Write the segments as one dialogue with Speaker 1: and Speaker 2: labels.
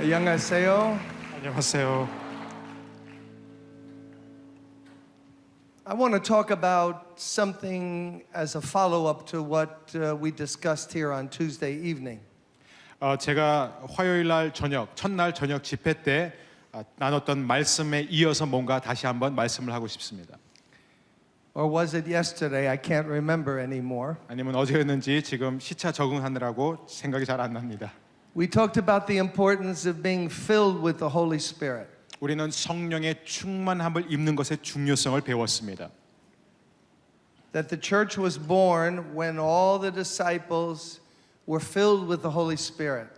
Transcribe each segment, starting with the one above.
Speaker 1: 안녕하세요.
Speaker 2: 안녕하세요.
Speaker 1: I want to talk about something as a follow-up to what we discussed here on Tuesday evening.
Speaker 2: 제가 화요일 날 저녁, 첫날 저녁 집회 때 나눴던 말씀에 이어서 뭔가 다시 한번 말씀을 하고 싶습니다.
Speaker 1: Or was it yesterday? I can't remember anymore.
Speaker 2: 아니면 어제였는지 지금 시차 적응하느라고 생각이 잘 안 납니다.
Speaker 1: We talked about the importance of being filled with the Holy Spirit.
Speaker 2: 우리는 성령의 충만함을 입는 것의 중요성을 배웠습니다.
Speaker 1: That the church was born when all the disciples were filled with the Holy Spirit.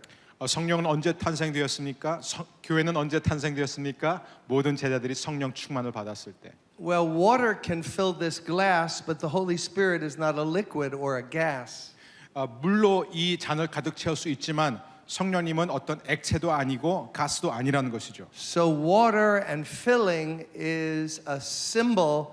Speaker 2: 성령은 언제 탄생되었습니까? 교회는 언제 탄생되었습니까? 모든 제자들이 성령 충만을 받았을 때.
Speaker 1: Well, water can fill this glass, but the Holy Spirit is not a liquid or a gas.
Speaker 2: 물로 이 잔을 가득 채울 수 있지만 성령님은 어떤 액체도 아니고 가스도 아니라는 것이죠.
Speaker 1: So water and filling is a symbol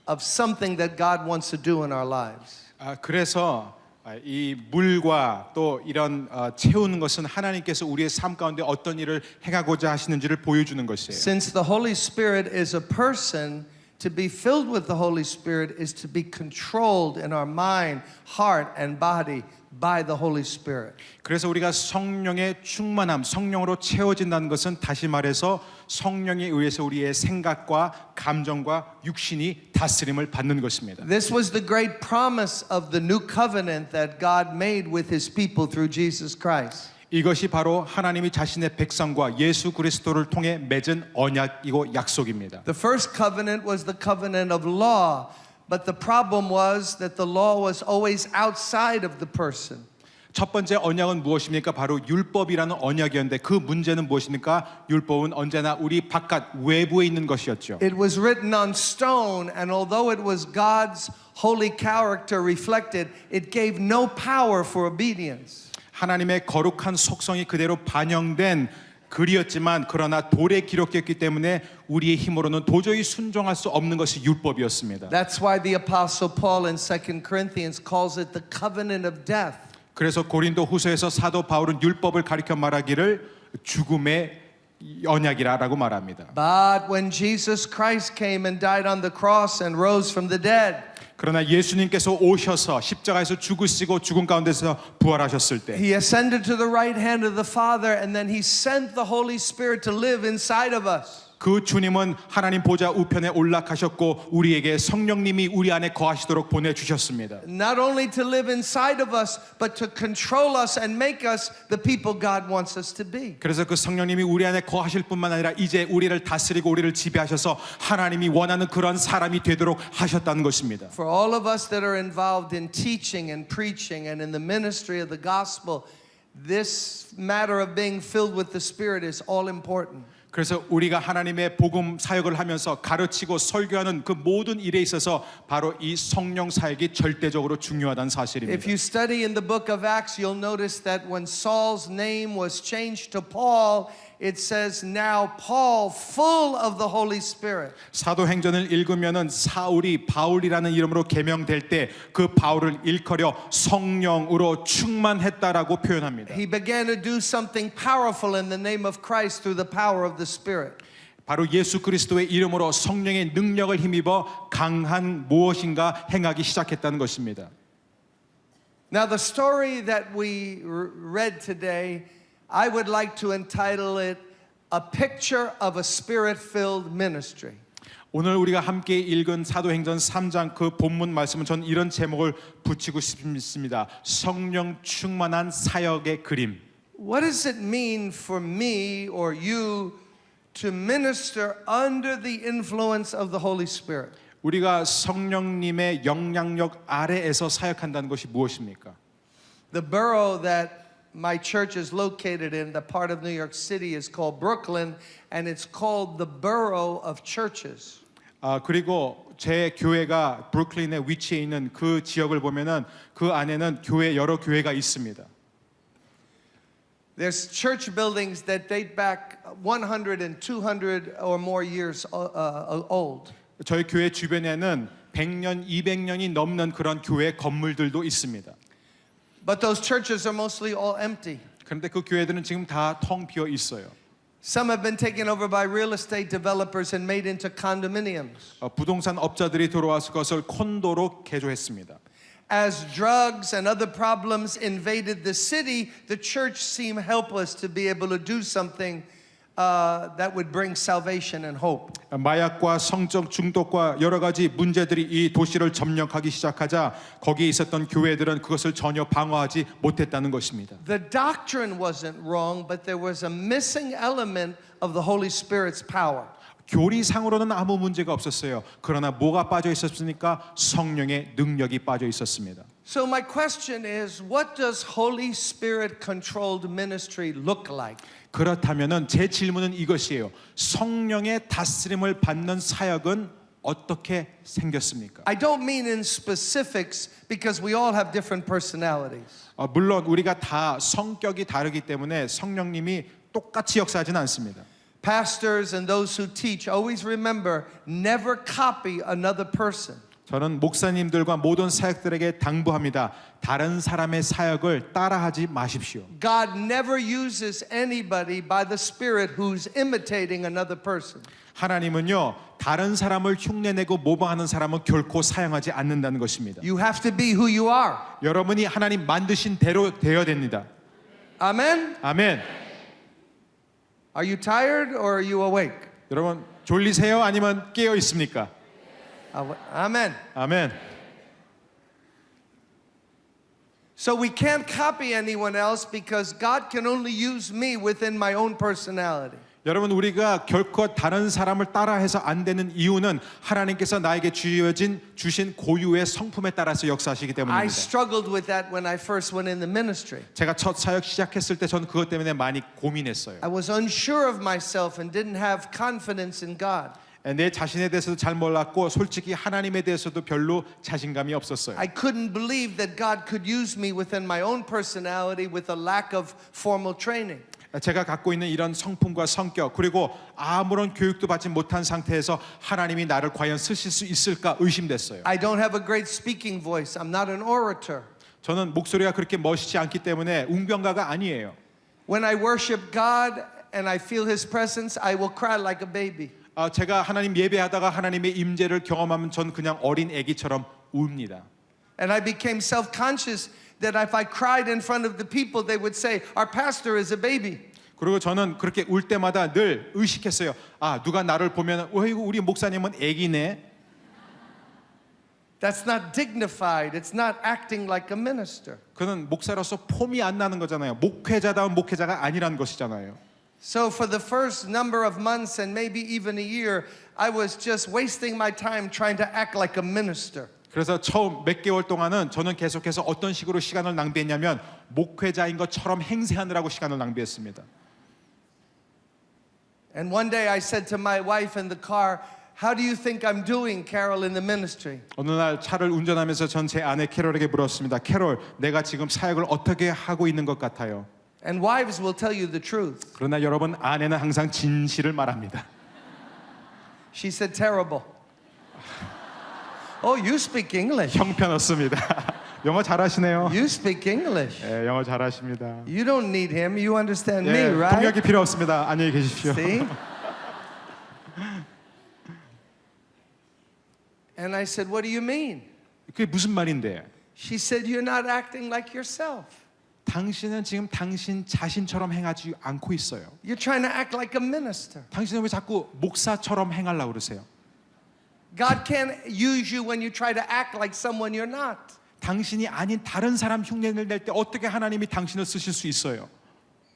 Speaker 1: of something that God wants to do in our lives.
Speaker 2: 그래서 이 물과 또 이런 채우는 것은 하나님께서 우리의 삶 가운데 어떤 일을 행하고자 하시는지를 보여주는 것이에요.
Speaker 1: Since the Holy Spirit is a person, to be filled with the Holy Spirit is to be controlled in our mind, heart, and body by the Holy Spirit.
Speaker 2: 그래서 우리가 성령의 충만함, 성령으로 채워진다는 것은 다시 말해서 성령에 의해서 우리의 생각과 감정과 육신이 다스림을 받는 것입니다.
Speaker 1: This was the great promise of the new covenant that God made with His people through Jesus Christ.
Speaker 2: 이것이 바로 하나님이 자신의 백성과 예수 그리스도를 통해 맺은 언약이고 약속입니다.
Speaker 1: The first covenant was the covenant of law, but the problem was that the law was always outside of the person.
Speaker 2: 첫 번째 언약은 무엇입니까? 바로 율법이라는 언약이었는데 그 문제는 무엇입니까? 율법은 언제나 우리 바깥 외부에 있는 것이었죠.
Speaker 1: It was written on stone, and although it was God's holy character reflected, it gave no power for obedience.
Speaker 2: 하나님의 거룩한 속성이 그대로 반영된 글이었지만 그러나 돌에 기록되었기 때문에 우리의 힘으로는 도저히 순종할 수 없는 것이 율법이었습니다.
Speaker 1: That's why the apostle Paul in 2 Corinthians calls it the covenant of death.
Speaker 2: 그래서 고린도 후서에서 사도 바울은 율법을 가리켜 말하기를 죽음의 언약이라고 말합니다.
Speaker 1: But when Jesus Christ came and died on the cross and rose from the dead,
Speaker 2: 그러나 예수님께서 오셔서 십자가에서 죽으시고 죽음 가운데서 부활하셨을 때
Speaker 1: He ascended to the right hand of the Father, and then He sent the Holy Spirit to live inside of us.
Speaker 2: 그 주님은 하나님 보좌 우편에 올라가셨고 우리에게 성령님이 우리 안에 거하시도록 보내주셨습니다.
Speaker 1: Not only to live inside of us, but to control us and make us the people God wants us to be.
Speaker 2: 그래서 그 성령님이 우리 안에 거하실 뿐만 아니라 이제 우리를 다스리고 우리를 지배하셔서 하나님이 원하는 그런 사람이 되도록 하셨다는 것입니다.
Speaker 1: For all of us that are involved in teaching and preaching and in the ministry of the gospel, this matter of being filled with the Spirit is all important.
Speaker 2: 그래서 우리가 하나님의 복음 사역을 하면서 가르치고 설교하는 그 모든 일에 있어서 바로 이 성령 사역이 절대적으로 중요하다는 사실입니다.
Speaker 1: If you study in the book of Acts, you'll notice that when Saul's name was changed to Paul, it says now Paul full of the Holy Spirit.
Speaker 2: 사도행전을 읽으면은 사울이 바울이라는 이름으로 개명될 때 그 바울을 일컬어 성령으로 충만했다라고 표현합니다.
Speaker 1: He began to do something powerful in the name of Christ through the power of the Spirit.
Speaker 2: 바로 예수 그리스도의 이름으로 성령의 능력을 힘입어 강한 무엇인가 행하기 시작했다는 것입니다.
Speaker 1: Now the story that we read today, I would like to entitle it A Picture of a Spirit-Filled Ministry.
Speaker 2: 오늘 우리가 함께 읽은 사도행전 3장 그 본문 말씀은 전 이런 제목을 붙이고 싶습니다. 성령 충만한 사역의 그림.
Speaker 1: What does it mean for me or you to minister under the influence of the Holy Spirit?
Speaker 2: 우리가 성령님의 영향력 아래에서 사역한다는 것이 무엇입니까?
Speaker 1: The borough that my church is located in, the part of New York City, is called Brooklyn, and it's called the borough of churches.
Speaker 2: 그리고 제 교회가 브루클린에 위치해 있는 그 지역을 보면은 그 안에는 여러 교회가 있습니다.
Speaker 1: There's church buildings that date back 100 and 200 or more years old.
Speaker 2: 저희 교회 주변에는 100년, 200년이 넘는 그런 교회 건물들도 있습니다.
Speaker 1: But those churches are mostly all empty.
Speaker 2: 그런데 그 교회들은 지금 다 텅 비어 있어요.
Speaker 1: Some have been taken over by real estate developers and made into condominiums.
Speaker 2: 부동산 업자들이 들어와서 그것을 콘도로 개조했습니다.
Speaker 1: As drugs and other problems invaded the city, the church seemed helpless to be able to do something that would bring salvation and hope.
Speaker 2: 마약과 성적 중독과 여러 가지 문제들이 이 도시를 점령하기 시작하자 거기에 있었던 교회들은 그것을 전혀 방어하지 못했다는 것입니다.
Speaker 1: The doctrine wasn't wrong, but there was a missing element of the Holy Spirit's power.
Speaker 2: 교리상으로는 아무 문제가 없었어요. 그러나 뭐가 빠져 있었습니까? 성령의 능력이 빠져 있었습니다.
Speaker 1: So my question is, what does Holy Spirit controlled ministry look like?
Speaker 2: 그렇다면은 제 질문은 이것이에요. 성령의 다스림을 받는 사역은 어떻게 생겼습니까?
Speaker 1: I don't mean in specifics because we all have different personalities.
Speaker 2: 물론 우리가 다 성격이 다르기 때문에 성령님이 똑같이 역사하지는 않습니다.
Speaker 1: Pastors and those who teach always remember, never copy another person.
Speaker 2: 저는 목사님들과 모든 사역들에게 당부합니다. 다른 사람의 사역을 따라하지 마십시오.
Speaker 1: God never uses anybody by the Spirit who's imitating another person.
Speaker 2: 하나님은요, 다른 사람을 흉내내고 모방하는 사람은 결코 사용하지 않는다는 것입니다.
Speaker 1: You have to be who you are.
Speaker 2: 여러분이 하나님 만드신 대로 되어야 됩니다.
Speaker 1: Amen?
Speaker 2: 아멘.
Speaker 1: Are you tired or are you awake?
Speaker 2: 여러분 졸리세요? 아니면 깨어 있습니까?
Speaker 1: Amen.
Speaker 2: 아멘.
Speaker 1: So we can't copy anyone else because God can only use me within my own personality.
Speaker 2: 여러분 우리가 결코 다른 사람을 따라해서 안 되는 이유는 하나님께서 나에게 주신 고유의 성품에 따라서 역사하시기
Speaker 1: I
Speaker 2: 때문입니다.
Speaker 1: struggled with that when I first went in the ministry.
Speaker 2: 제가 첫 사역 시작했을 때 저는 그것 때문에 많이 고민했어요.
Speaker 1: I was unsure of myself and didn't have confidence in God.
Speaker 2: 내 자신에 대해서도 잘 몰랐고 솔직히 하나님에 대해서도 별로 자신감이 없었어요.
Speaker 1: I couldn't believe that God could use me within my own personality with a lack of formal training.
Speaker 2: 제가 갖고 있는 이런 성품과 성격 그리고 아무런 교육도 받지 못한 상태에서 하나님이 나를 과연 쓰실 수 있을까 의심됐어요.
Speaker 1: I don't have a great speaking voice. I'm not an orator.
Speaker 2: 저는 목소리가 그렇게 멋있지 않기 때문에 웅변가가 아니에요.
Speaker 1: When I worship God and I feel His presence, I will cry like a baby.
Speaker 2: 제가 하나님 예배하다가 하나님의 임재를 경험하면 전 그냥 어린 아기처럼 웁니다.
Speaker 1: And I became self-conscious that if I cried in front of the people, they would say, our pastor is a baby.
Speaker 2: 그리고 저는 그렇게 울 때마다 늘 의식했어요. 누가 나를 보면 어이구 우리 목사님은 아기네.
Speaker 1: That's not dignified. It's not acting like a minister.
Speaker 2: 그는 목사로서 폼이 안 나는 거잖아요. 목회자다운 목회자가 아니란 것이잖아요.
Speaker 1: So for the first number of months and maybe even a year, I was just wasting my time trying to act like a minister.
Speaker 2: 그래서 처음 몇 개월 동안은 저는 계속해서 어떤 식으로 시간을 낭비했냐면 목회자인 것처럼 행세하느라고 시간을 낭비했습니다.
Speaker 1: And one day I said to my wife in the car, how do you think I'm doing, Carol, in the ministry?
Speaker 2: 어느 날 차를 운전하면서 전 제 아내 캐롤에게 물었습니다. 캐롤, 내가 지금 사역을 어떻게 하고 있는 것 같아요?
Speaker 1: And wives will tell you the truth.
Speaker 2: 그러나 여러분 아내는 항상 진실을 말합니다.
Speaker 1: She said, terrible. Oh, you speak English.
Speaker 2: 형편없습니다. 영어 잘하시네요.
Speaker 1: You speak English.
Speaker 2: 예, 영어 잘하십니다.
Speaker 1: You don't need him. You understand me,
Speaker 2: 예,
Speaker 1: right?
Speaker 2: 통역이 필요 없습니다. 안녕히 계십시오.
Speaker 1: See? And I said, what do you mean?
Speaker 2: 그게 무슨 말인데?
Speaker 1: She said, you're not acting like yourself.
Speaker 2: 당신은 지금 당신 자신처럼 행하지 않고 있어요.
Speaker 1: You're trying to act like a minister.
Speaker 2: 당신은 왜 자꾸 목사처럼 행하려고 그러세요?
Speaker 1: God can't use you when you try to act like someone you're not.
Speaker 2: 당신이 아닌 다른 사람 흉내를 낼 때 어떻게 하나님이 당신을 쓰실 수 있어요?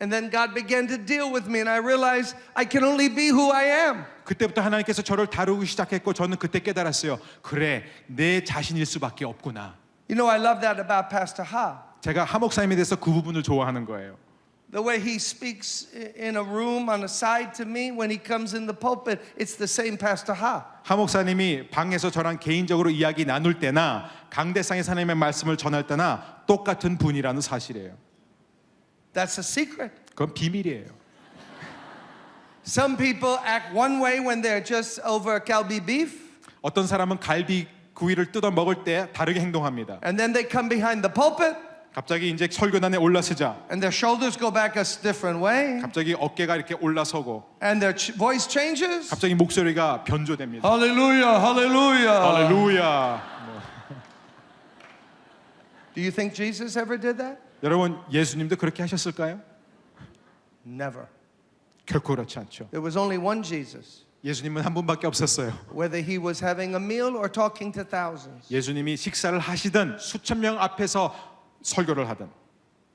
Speaker 1: And then God began to deal with me and I realized I can only be who I am.
Speaker 2: 그때부터 하나님께서 저를 다루기 시작했고 저는 그때 깨달았어요. 그래, 내 자신일 수밖에 없구나.
Speaker 1: You know, I love that about Pastor Ha.
Speaker 2: 제가 하 목사님에 대해서 그 부분을 좋아하는 거예요.
Speaker 1: The way he speaks in a room on a side to me when he comes in the pulpit, it's the same Pastor Ha.
Speaker 2: 하 목사님이 방에서 저랑 개인적으로 이야기 나눌 때나 강대상의 하나님의 말씀을 전할 때나 똑같은 분이라는 사실이에요.
Speaker 1: That's a secret.
Speaker 2: 그건 비밀이에요.
Speaker 1: Some people act one way when they're just over Kalbi beef,
Speaker 2: 어떤 사람은 갈비 구이를 뜯어 먹을 때 다르게 행동합니다.
Speaker 1: and then they come behind the pulpit,
Speaker 2: 갑자기 이제 설교단에 올라서자
Speaker 1: and their shoulders go back a different way,
Speaker 2: 갑자기 어깨가 이렇게 올라서고
Speaker 1: and their voice changes.
Speaker 2: 갑자기 목소리가 변조됩니다.
Speaker 1: Hallelujah, hallelujah.
Speaker 2: 할렐루야.
Speaker 1: Do you think Jesus ever did that?
Speaker 2: 여러분 예수님도 그렇게 하셨을까요?
Speaker 1: Never.
Speaker 2: 결코 그렇지 않죠.
Speaker 1: There was only one Jesus,
Speaker 2: 예수님은 한 분밖에 없었어요.
Speaker 1: whether he was having a meal or talking to thousands.
Speaker 2: 예수님이 식사를 하시든 수천 명 앞에서 설교를 하든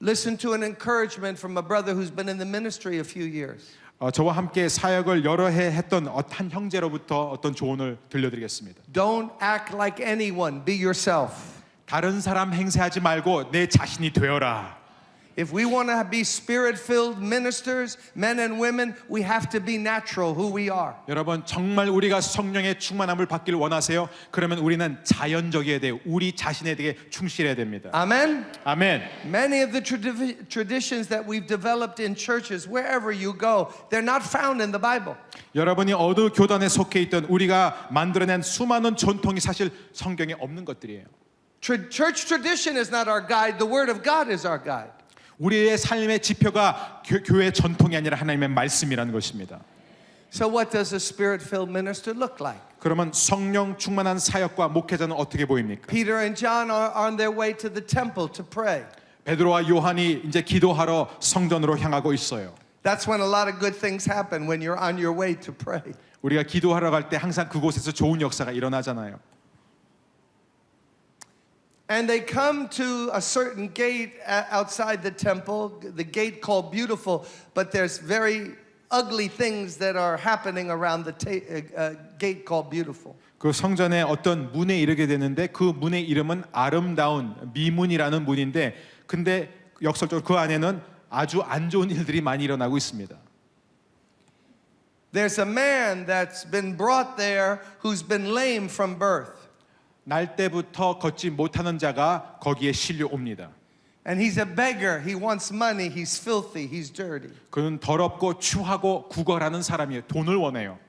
Speaker 1: Listen to an encouragement from a brother who's been in the ministry a few years.
Speaker 2: 저와 함께 사역을 여러 해 했던 한 형제로부터 어떤 조언을 들려드리겠습니다.
Speaker 1: Don't act like anyone, be yourself.
Speaker 2: 다른 사람 행세하지 말고 내 자신이 되어라.
Speaker 1: If we want to be spirit-filled ministers, men and women, we have to be natural, who we are.
Speaker 2: 여러분 정말 우리가 성령의 충만함을 받기를 원하세요? 그러면 우리는 자연적이어야 돼요. 우리 자신에 대해 충실해야 됩니다.
Speaker 1: Amen?
Speaker 2: 아멘.
Speaker 1: Many of the traditions that we've developed in churches, wherever you go, they're not found in the Bible.
Speaker 2: 여러분이 어느 교단에 속해 있던 우리가 만들어낸 수많은 전통이 사실 성경에 없는 것들이에요.
Speaker 1: Church tradition is not our guide. The Word of God is our guide.
Speaker 2: 우리의 삶의 지표가 교회 전통이 아니라 하나님의 말씀이라는 것입니다.
Speaker 1: So what does a spirit-filled minister look like?
Speaker 2: 그러면 성령 충만한 사역과 목회자는 어떻게 보입니까?
Speaker 1: Peter and John are on their way to the temple to pray.
Speaker 2: 베드로와 요한이 이제 기도하러 성전으로 향하고 있어요.
Speaker 1: That's when a lot of good things happen, when you're on your way to pray.
Speaker 2: 우리가 기도하러 갈 때 항상 그곳에서 좋은 역사가 일어나잖아요.
Speaker 1: And they come to a certain gate outside the temple, the gate called Beautiful, but there's very ugly things that are happening around the gate called Beautiful.
Speaker 2: 그 성전에 어떤 문에 이르게 되는데 그 문의 이름은 아름다운 미문이라는 문인데 근데 역설적으로 그 안에는 아주 안 좋은 일들이 많이 일어나고 있습니다.
Speaker 1: There's a man that's been brought there who's been lame from birth.
Speaker 2: 날 때부터 걷지 못하는 자가 거기에 실려옵니다.
Speaker 1: And he's a beggar. He wants money. He's filthy. He's dirty.
Speaker 2: 그는 더럽고 추하고 구걸하는 사람이에요. 돈을 원해요.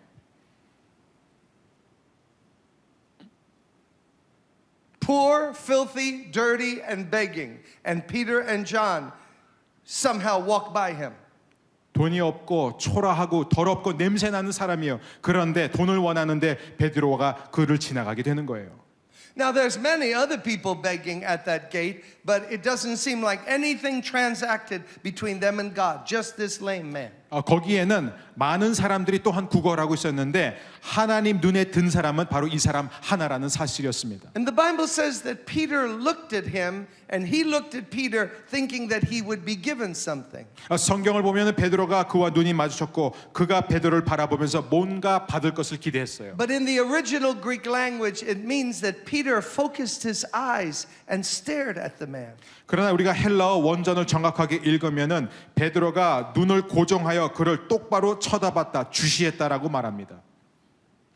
Speaker 1: Poor, filthy, dirty, and begging. And Peter and John somehow walk by him.
Speaker 2: 돈이 없고 초라하고 더럽고 냄새 나는 사람이에요. 그런데 돈을 원하는데 베드로가 그를 지나가게 되는 거예요.
Speaker 1: Now there's many other people begging at that gate, but it doesn't seem like anything transacted between them and God, just this lame man.
Speaker 2: 거기에는 많은 사람들이 또한 구걸하고 있었는데 하나님 눈에 든 사람은 바로 이 사람 하나라는 사실이었습니다.
Speaker 1: And the Bible says that Peter looked at him and he looked at Peter thinking that he would be given something.
Speaker 2: 성경을 보면 베드로가 그와 눈이 마주쳤고 그가 베드로를 바라보면서 뭔가 받을 것을 기대했어요.
Speaker 1: But in the original Greek language, it means that Peter focused his eyes and stared at the man.
Speaker 2: 그러나 우리가 헬라어 원전을 정확하게 읽으면은 베드로가 눈을 고정하여 그를 똑바로 쳐다봤다, 주시했다라고 말합니다.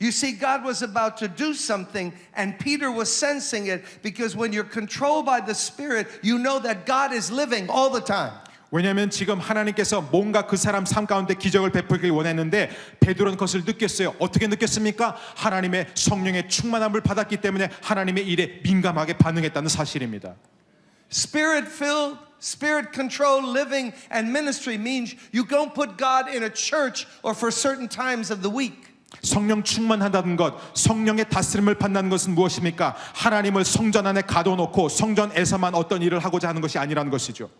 Speaker 1: You see, God was about to do something, and Peter was sensing it because when you're controlled by the Spirit, you know that God is living all the time.
Speaker 2: 왜냐하면 지금 하나님께서 뭔가 그 사람 삶 가운데 기적을 베풀길 원했는데 베드로는 그것을 느꼈어요. 어떻게 느꼈습니까? 하나님의 성령의 충만함을 받았기 때문에 하나님의 일에 민감하게 반응했다는 사실입니다.
Speaker 1: Spirit-filled, Spirit-controlled living and ministry means you don't put God in a church or for certain times of the week.
Speaker 2: 성령 충만하다는 것, 성령의 다스림을 받는 것은 무엇입니까? 하나님을 성전 안에 가둬놓고 성전에서만 어떤 일을 하고자 하는 것이 아니라는 것이죠.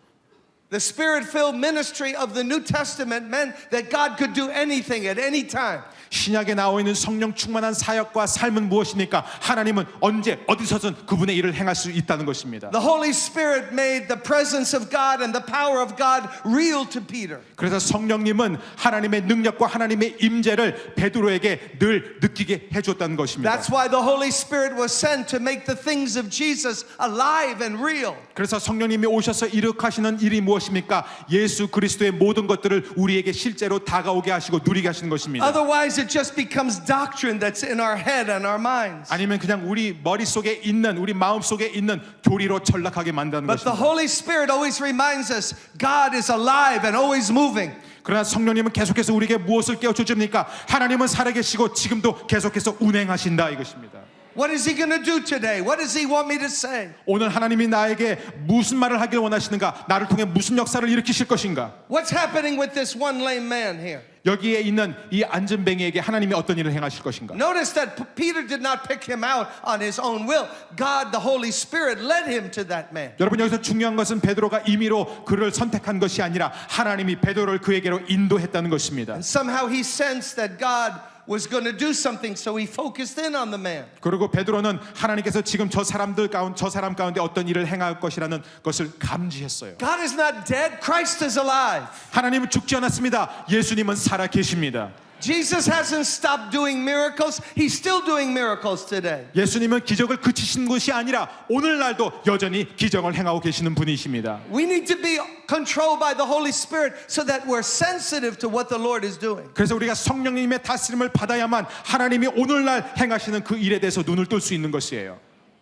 Speaker 1: The Spirit-filled ministry of the New Testament meant that God could do anything at any time.
Speaker 2: 신약에 나와 있는 성령 충만한 사역과 삶은 무엇입니까? 하나님은 언제 어디서든 그분의 일을 행할 수 있다는 것입니다.
Speaker 1: The Holy Spirit made the presence of God and the power of God real to Peter.
Speaker 2: 그래서 성령님은 하나님의 능력과 하나님의 임재를 베드로에게 늘 느끼게 해줬다는 것입니다.
Speaker 1: That's why the Holy Spirit was sent to make the things of Jesus alive and real.
Speaker 2: 그래서 성령님이 오셔서 이룩하시는 일이 무엇입니까? 예수 그리스도의 모든 것들을 우리에게 실제로 다가오게 하시고 누리게 하시는 것입니다.
Speaker 1: Otherwise it just becomes doctrine that's in our head and our minds.
Speaker 2: 아니면 그냥 우리 머릿속에 있는 우리 마음속에 있는 교리로 전락하게 만드는
Speaker 1: But the
Speaker 2: 것입니다.
Speaker 1: Holy Spirit always reminds us God is alive and always moving.
Speaker 2: 그러나 성령님은 계속해서 우리에게 무엇을 깨우쳐 줍니까? 하나님은 살아계시고 지금도 계속해서 운행하신다 이것입니다.
Speaker 1: What is he going to do today? What does he want me to say?
Speaker 2: 오늘 하나님이 나에게 무슨 말을 하길 원하시는가? 나를 통해 무슨 역사를 일으키실 것인가?
Speaker 1: What's happening with this one lame man here?
Speaker 2: 여기에 있는 이 안전뱅이에게 하나님이 어떤 일을 행하실 것인가?
Speaker 1: Notice that Peter did not pick him out on his own will. God, the Holy Spirit, led him to that man.
Speaker 2: 여러분 여기서 중요한 것은 베드로가 임의로 그를 선택한 것이 아니라 하나님이 베드로를 그에게로 인도했다는 것입니다.
Speaker 1: And somehow he sensed that God was going to do something, so he focused in on the man.
Speaker 2: 그리고 베드로는 하나님께서 지금 저 사람 가운데 어떤 일을 행할 것이라는 것을 감지했어요.
Speaker 1: God is not dead. Christ is alive.
Speaker 2: 하나님은 죽지 않았습니다. 예수님은 살아 계십니다.
Speaker 1: Jesus hasn't stopped doing miracles. He's still doing miracles today.
Speaker 2: 예수님은 기적을 그치신 것이 아니라 오늘날도 여전히 기적을 행하고 계시는 분이십니다.
Speaker 1: We need to be controlled by the Holy Spirit so that we're sensitive to what the Lord is doing.
Speaker 2: 그래서 우리가 성령님의 다스림을 받아야만 하나님이 오늘날 행하시는 그 일에 대해서 눈을 뜰 수 있는 것이에요.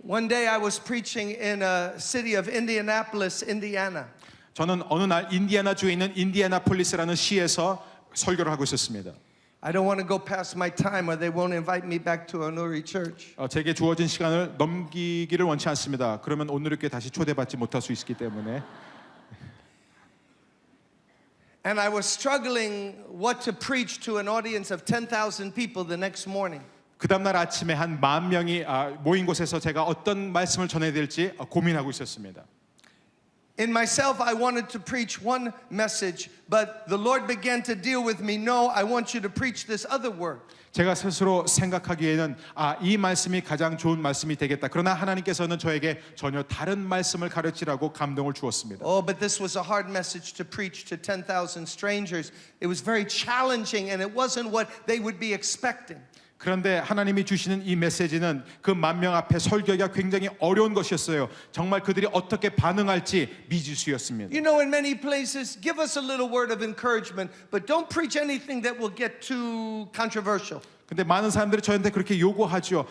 Speaker 1: One day I was preaching in a city of Indianapolis, Indiana.
Speaker 2: 저는 어느 날 인디애나주에 있는 인디애나폴리스라는 시에서 설교를 하고 있었습니다.
Speaker 1: I don't want to go past my time or they won't invite me back to Onuri Church.
Speaker 2: 제게 주어진 시간을 넘기기를 원치 않습니다. 그러면 오늘께 다시 초대받지 못할 수 있기 때문에.
Speaker 1: And I was struggling what to preach to an audience of 10,000 people the next morning.
Speaker 2: 그 다음날 아침에 한 10,000명이 모인 곳에서 제가 어떤 말씀을 전해야 될지 고민하고 있었습니다.
Speaker 1: In myself, I wanted to preach one message, but the Lord began to deal with me. No, I want you to preach this other word.
Speaker 2: 제가 스스로 생각하기에는 이 말씀이 가장 좋은 말씀이 되겠다. 그러나 하나님께서는 저에게 전혀 다른 말씀을 가르치라고 감동을 주었습니다.
Speaker 1: Oh, but this was a hard message to preach to 10,000 strangers. It was very challenging and it wasn't what they would be expecting.
Speaker 2: 그런데 하나님이 주시는 이 메시지는 그 10,000명 앞에 설교하기가 굉장히 어려운 것이었어요. 정말 그들이 어떻게 반응할지 미지수였습니다.
Speaker 1: You know, in many places, give us a little word of encouragement, but don't preach anything that will get too controversial.
Speaker 2: 근데 많은 사람들이 저희한테 그렇게 요구하죠.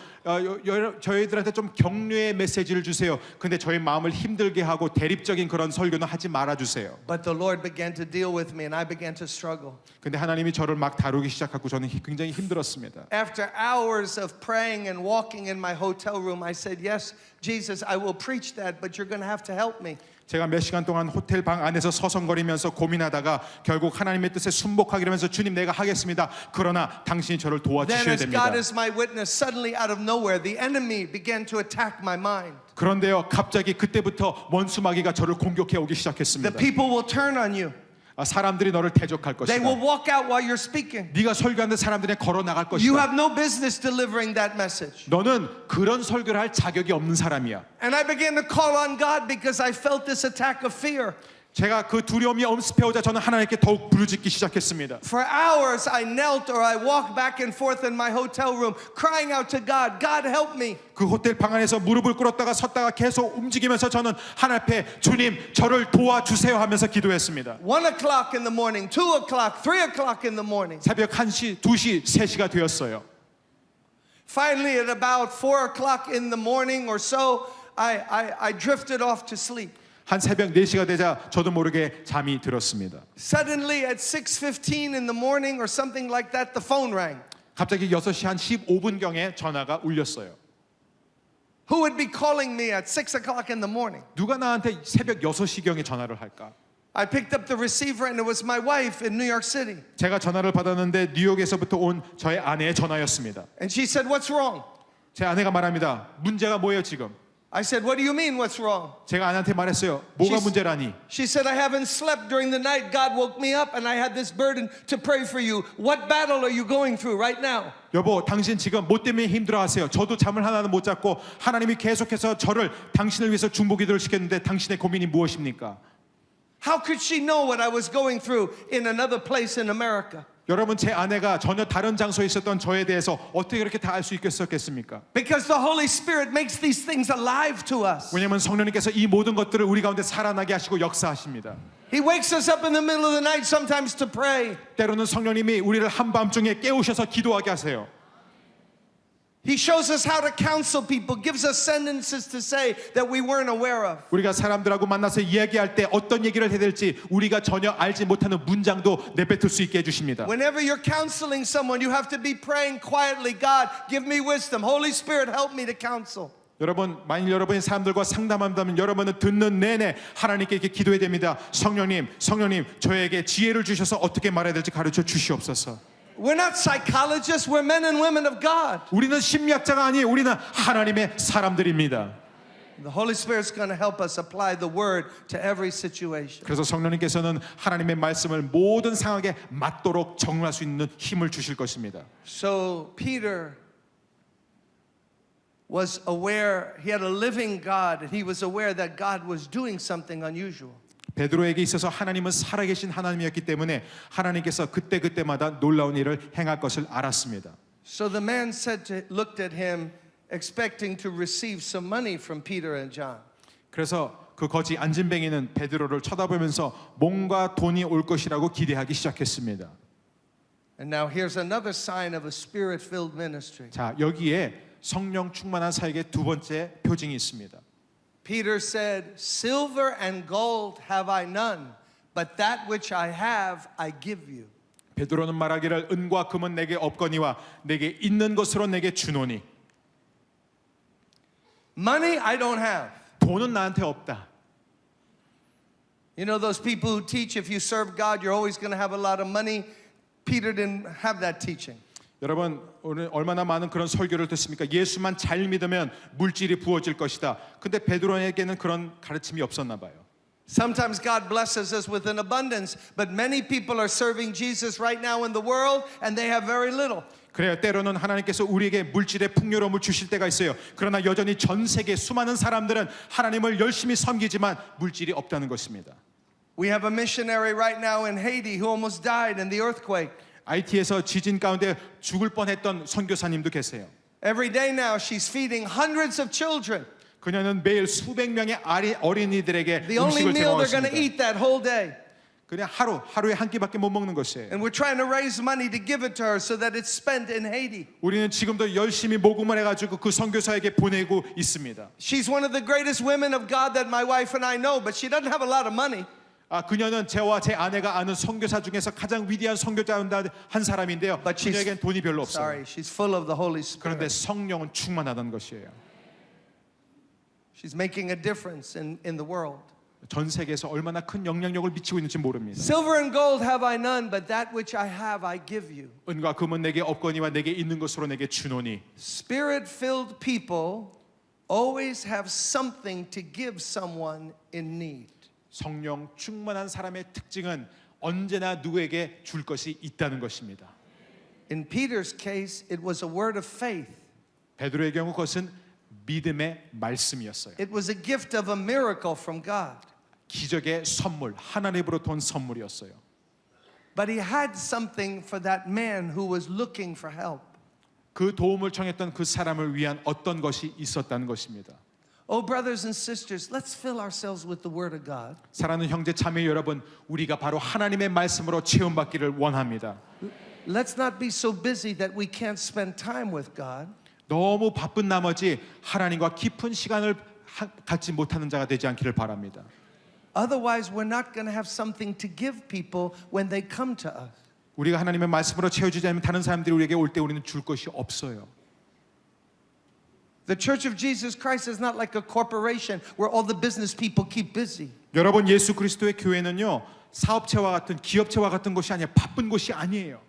Speaker 2: 저희들한테 좀 격려의 메시지를 주세요. 근데 저희 마음을 힘들게 하고 대립적인 그런 설교는 하지 말아 주세요.
Speaker 1: But the Lord began to deal with me and I began to struggle.
Speaker 2: 근데 하나님이 저를 막 다루기 시작하고 저는 굉장히 힘들었습니다.
Speaker 1: After hours of praying and walking in my hotel room, I said, "Yes, Jesus, I will preach that, but you're going to have to help me."
Speaker 2: 제가 몇 시간 동안 호텔 방 안에서 서성거리면서 고민하다가 결국 하나님의 뜻에 순복하기로 하면서 주님 내가 하겠습니다. 그러나 당신이 저를
Speaker 1: Then
Speaker 2: 도와주셔야
Speaker 1: as
Speaker 2: 됩니다.
Speaker 1: God is my witness, suddenly out of nowhere, the enemy began to attack my mind.
Speaker 2: 그런데요 갑자기 그때부터 원수마귀가 저를 공격해 오기
Speaker 1: The
Speaker 2: 시작했습니다.
Speaker 1: people will turn on you.
Speaker 2: 사람들이 너를 대적할
Speaker 1: They will
Speaker 2: 것이다.
Speaker 1: walk out while you're speaking.
Speaker 2: 네가 설교하는 사람들이 걸어 나갈
Speaker 1: You
Speaker 2: 것이다.
Speaker 1: have no business delivering that message.
Speaker 2: 너는 그런 설교를 할 자격이 없는 사람이야.
Speaker 1: And I began to call on God because I felt this attack of fear.
Speaker 2: 제가 그 두려움이 엄습해오자 저는 하나님께 더욱 부르짖기 시작했습니다.
Speaker 1: For hours I knelt or I walked back and forth in my hotel room crying out to God, God help me.
Speaker 2: 그 호텔 방 안에서 무릎을 꿇었다가 섰다가 계속 움직이면서 저는 하나님 앞에 주님 저를 도와주세요 하면서 기도했습니다.
Speaker 1: 1 o'clock in the morning, 2 o'clock, 3 o'clock in the morning.
Speaker 2: 새벽 1시, 2시, 3시가 되었어요.
Speaker 1: Finally at about 4 o'clock in the morning or so, I drifted off to sleep.
Speaker 2: 한 새벽 4시가 되자 저도 모르게 잠이 들었습니다.
Speaker 1: Suddenly at 6:15 in the morning or something like that, the phone rang.
Speaker 2: 갑자기 6시 한 15분경에 전화가 울렸어요.
Speaker 1: Who would be calling me at 6 o'clock in the morning?
Speaker 2: 누가 나한테 새벽 6시경에 전화를 할까?
Speaker 1: I picked up the receiver and it was my wife in New York City.
Speaker 2: 제가 전화를 받았는데 뉴욕에서부터 온 저의 아내의 전화였습니다.
Speaker 1: And she said, "What's wrong?"
Speaker 2: 제 아내가 말합니다. 문제가 뭐예요 지금?
Speaker 1: I said, "What do you mean, what's wrong?"
Speaker 2: 제가 아내한테 말했어요. 뭐가
Speaker 1: She's-
Speaker 2: 문제라니?
Speaker 1: She said, "I haven't slept during the night. God woke me up and I had this burden to pray for you. What battle are you going through right now?"
Speaker 2: 여보, 당신 지금 뭐 때문에 힘들어하세요? 저도 잠을 하나는 못 잤고 하나님이 계속해서 저를 당신을 위해서 중보기도를 시켰는데 당신의 고민이 무엇입니까?
Speaker 1: How could she know what I was going through in another place in America?
Speaker 2: 여러분 제 아내가 전혀 다른 장소에 있었던 저에 대해서 어떻게 그렇게 다 알 수 있겠었겠습니까?
Speaker 1: Because the Holy Spirit makes these things alive to us.
Speaker 2: 왜냐하면 성령님께서 이 모든 것들을 우리 가운데 살아나게 하시고 역사하십니다.
Speaker 1: He wakes us up in the middle of the night sometimes to pray.
Speaker 2: 때로는 성령님이 우리를 한밤중에 깨우셔서 기도하게 하세요.
Speaker 1: He shows us how to counsel people, gives us sentences to say that we weren't aware of.
Speaker 2: 우리가 사람들하고 만나서 이야기할 때 어떤 얘기를 해야 될지 우리가 전혀 알지 못하는 문장도 내뱉을 수 있게 해주십니다.
Speaker 1: Whenever you're counseling someone, you have to be praying quietly, God, give me wisdom. Holy Spirit, help me to counsel.
Speaker 2: 여러분, 만일 여러분이 사람들과 상담한다면 여러분은 듣는 내내 하나님께 이렇게 기도해야 됩니다. 성령님, 저에게 지혜를 주셔서 어떻게 말해야 될지 가르쳐 주시옵소서.
Speaker 1: We're not psychologists, we're men and women of God.
Speaker 2: 우리는 심리학자가 아니에요. 우리는 하나님의 사람들입니다.
Speaker 1: The Holy Spirit's going to help us apply the word to every situation.
Speaker 2: 그래서 성령님께서는 하나님의 말씀을 모든 상황에 맞도록 적용할 수 있는 힘을 주실 것입니다.
Speaker 1: So Peter was aware, he had a living God, and he was aware that God was doing something unusual.
Speaker 2: 베드로에게 있어서 하나님은 살아계신 하나님이었기 때문에 하나님께서 그때마다 놀라운 일을 행할 것을 알았습니다.
Speaker 1: So the man looked at him expecting to receive some money from Peter and John.
Speaker 2: 그래서 그 거지 안진뱅이는 베드로를 쳐다보면서 뭔가 돈이 올 것이라고 기대하기 시작했습니다.
Speaker 1: And now here's another sign of a spirit-filled ministry.
Speaker 2: 자, 여기에 성령 충만한 사역의 두 번째 표징이 있습니다.
Speaker 1: Peter said, "Silver and gold have I none, but that which I have I give you."
Speaker 2: 베드로는 말하기를 은과 금은 내게 없거니와 내게 있는 것으로 내게 주노니.
Speaker 1: Money I don't have.
Speaker 2: 돈은 나한테 없다.
Speaker 1: You know those people who teach if you serve God you're always going to have a lot of money? Peter didn't have that teaching.
Speaker 2: 여러분, 오늘 얼마나 많은 그런 설교를 듣습니까? 예수만 잘 믿으면 물질이 부어질 것이다. 근데 베드로에게는 그런 가르침이 없었나 봐요.
Speaker 1: Sometimes God blesses us with an abundance, but many people are serving Jesus right now in the world and they have very little.
Speaker 2: 그래요. 때로는 하나님께서 우리에게 물질의 풍요로움을 주실 때가 있어요. 그러나 여전히 전 세계 수많은 사람들은 하나님을 열심히 섬기지만 물질이 없다는 것입니다.
Speaker 1: We have a missionary right now in Haiti who almost died in the earthquake.
Speaker 2: IT에서 지진 가운데 죽을 뻔했던 선교사님도 계세요.
Speaker 1: Every day now she's feeding hundreds of children.
Speaker 2: 그녀는 매일 수백 명의 어린이들에게
Speaker 1: The only
Speaker 2: 음식을
Speaker 1: meal they're going to
Speaker 2: 제공하십니다.
Speaker 1: eat that whole day.
Speaker 2: 그냥 하루에 한 끼밖에 못 먹는 것이에요.
Speaker 1: And we're trying to raise money to give it to her so that it's spent in Haiti.
Speaker 2: 우리는 지금도 열심히 모금을 해가지고 그 선교사에게 보내고 있습니다.
Speaker 1: She's one of the greatest women of God that my wife and I know, but she doesn't have a lot of money.
Speaker 2: 그녀는 저와 제 아내가 아는 선교사 중에서 가장 위대한 선교자 한 사람인데요.
Speaker 1: But she's-
Speaker 2: 그녀에겐 돈이 별로 없어요.
Speaker 1: Sorry, she's full of the Holy
Speaker 2: 그런데
Speaker 1: Spirit.
Speaker 2: 성령은 충만하다는 것이에요.
Speaker 1: She's making a difference in the world.
Speaker 2: 전 세계에서 얼마나 큰 영향력을 미치고 있는지 모릅니다.
Speaker 1: Silver and gold have I none, but that which I have I give you.
Speaker 2: 은과 금은 내게 없거니와 내게 있는 것으로 내게 주노니.
Speaker 1: Spirit-filled people always have something to give someone in need.
Speaker 2: 성령 충만한 사람의 특징은 언제나 누구에게 줄 것이 있다는 것입니다.
Speaker 1: In Peter's case, it was a word of faith.
Speaker 2: 베드로의 경우 그것은 믿음의 말씀이었어요.
Speaker 1: It was a gift of a miracle from God.
Speaker 2: 기적의 선물, 하나님으로부터 온 선물이었어요.
Speaker 1: But he had something for that man who was looking for help.
Speaker 2: 그 도움을 청했던 그 사람을 위한 어떤 것이 있었다는 것입니다.
Speaker 1: Oh, brothers and sisters, let's fill ourselves with the Word of God.
Speaker 2: 사랑하는 형제 자매 여러분, 우리가 바로 하나님의 말씀으로 채움받기를 원합니다.
Speaker 1: Let's not be so busy that we can't spend time with God.
Speaker 2: 너무 바쁜 나머지 하나님과 깊은 시간을 갖지 못하는 자가 되지 않기를 바랍니다.
Speaker 1: Otherwise, we're not going to have something to give people when they come to us.
Speaker 2: 우리가 하나님의 말씀으로 채워주지 않으면 다른 사람들이 우리에게 올 때 우리는 줄 것이 없어요.
Speaker 1: The Church of Jesus Christ is not like a corporation where all the business people keep busy.
Speaker 2: 여러분, 예수 그리스도의 교회는요, 사업체와 같은 기업체와 같은 곳이 아니에요. 바쁜 곳이 아니에요.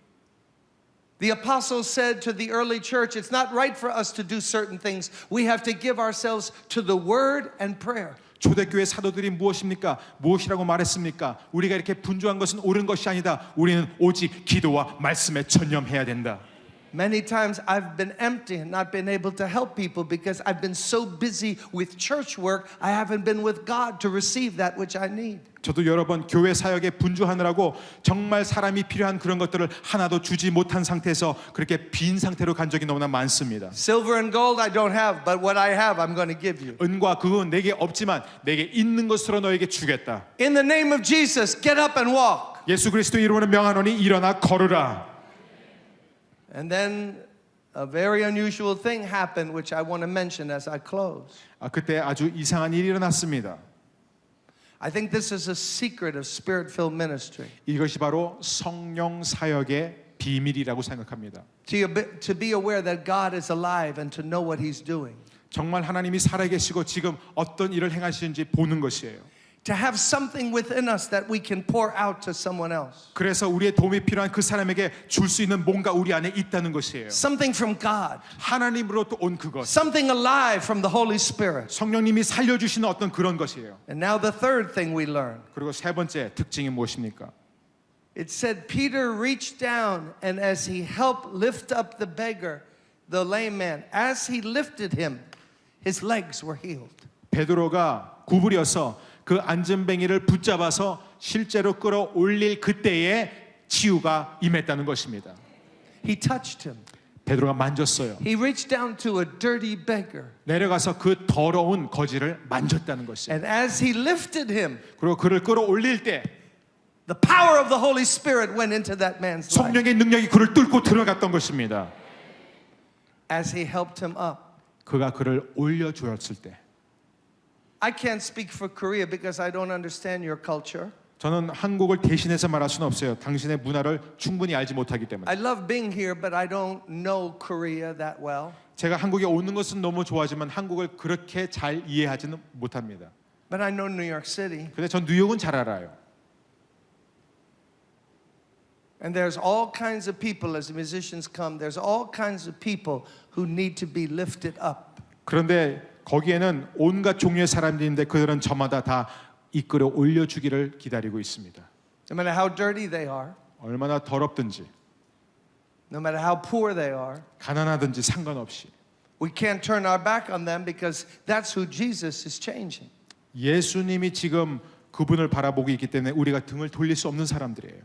Speaker 1: The apostles said to the early church, it's not right for us to do certain things. We have to give ourselves to the word and prayer.
Speaker 2: 초대교회 사도들이 무엇이라고 말했습니까? 우리가 이렇게 분주한 것은 옳은 것이 아니다. 우리는 오직 기도와 말씀에 전념해야 된다.
Speaker 1: Many times I've been empty and not been able to help people because I've been so busy with church work, I haven't been with God to receive that which I need.
Speaker 2: 저도 여러 번 교회 사역에 분주하느라고 정말 사람이 필요한 그런 것들을 하나도 주지 못한 상태에서 그렇게 빈 상태로 간 적이 너무나 많습니다.
Speaker 1: Silver and gold I don't have, but what I have I'm going to give you.
Speaker 2: 은과 금은 내게 없지만 내게 있는 것으로 너에게 주겠다.
Speaker 1: In the name of Jesus, get up and walk.
Speaker 2: 예수 그리스도 이름으로 명하노니 일어나 걸으라.
Speaker 1: And then a very unusual thing happened, which I want to mention as I close.
Speaker 2: 그때 아주 이상한 일이 일어났습니다.
Speaker 1: I think this is a secret of spirit-filled ministry.
Speaker 2: 이것이 바로 성령 사역의 비밀이라고 생각합니다.
Speaker 1: To be aware that God is alive and to know what He's doing.
Speaker 2: 정말 하나님이 살아계시고 지금 어떤 일을 행하시는지 보는 것이에요.
Speaker 1: To have something within us that we can pour out to someone else.
Speaker 2: 그래서 우리의 도움이 필요한 그 사람에게 줄 수 있는 뭔가 우리 안에 있다는 것이에요.
Speaker 1: Something from God.
Speaker 2: 하나님으로부터 온 그것.
Speaker 1: Something alive from the Holy Spirit.
Speaker 2: 성령님이 살려주시는 어떤 그런 것이에요.
Speaker 1: And now the third thing we learn.
Speaker 2: 그리고 세 번째 특징이 무엇입니까?
Speaker 1: It said Peter reached down and as he helped lift up the beggar, the lame man, as he lifted him, his legs were healed.
Speaker 2: 베드로가 구부려서 그 안전뱅이를 붙잡아서 실제로 끌어올릴 그때에 치유가 임했다는 것입니다.
Speaker 1: He touched him.
Speaker 2: 베드로가 만졌어요.
Speaker 1: He reached down to a dirty beggar.
Speaker 2: 내려가서 그 더러운 거지를 만졌다는 것이에요.
Speaker 1: And as he lifted him,
Speaker 2: 그리고 그를 끌어올릴 때
Speaker 1: the power of the Holy Spirit went into that man's life.
Speaker 2: 성령의 능력이 그를 뚫고 들어갔던 것입니다.
Speaker 1: As he helped him up.
Speaker 2: 그가 그를 올려주었을 때
Speaker 1: I can't speak for Korea because I don't understand your culture.
Speaker 2: 저는 한국을 대신해서 말할 수는 없어요. 당신의 문화를 충분히 알지 못하기 때문에.
Speaker 1: I love being here, but I don't know Korea that well.
Speaker 2: 제가 한국에 오는 것은 너무 좋아하지만 한국을 그렇게 잘 이해하지는 못합니다.
Speaker 1: But I know New York City.
Speaker 2: 근데 전 뉴욕은 잘 알아요.
Speaker 1: And there's all kinds of people as musicians come. There's all kinds of people who need to be lifted up.
Speaker 2: 그런데 거기에는 온갖 종류의 사람들인데 그들은 저마다 다 이끌어 올려주기를 기다리고 있습니다.
Speaker 1: No matter how dirty they are,
Speaker 2: 얼마나 더럽든지
Speaker 1: no matter how poor they are,
Speaker 2: 가난하든지 상관없이
Speaker 1: we can't turn our back on them because that's who Jesus is changing.
Speaker 2: 예수님이 지금 그분을 바라보고 있기 때문에 우리가 등을 돌릴 수 없는 사람들이에요.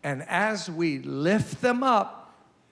Speaker 1: And as we lift them up,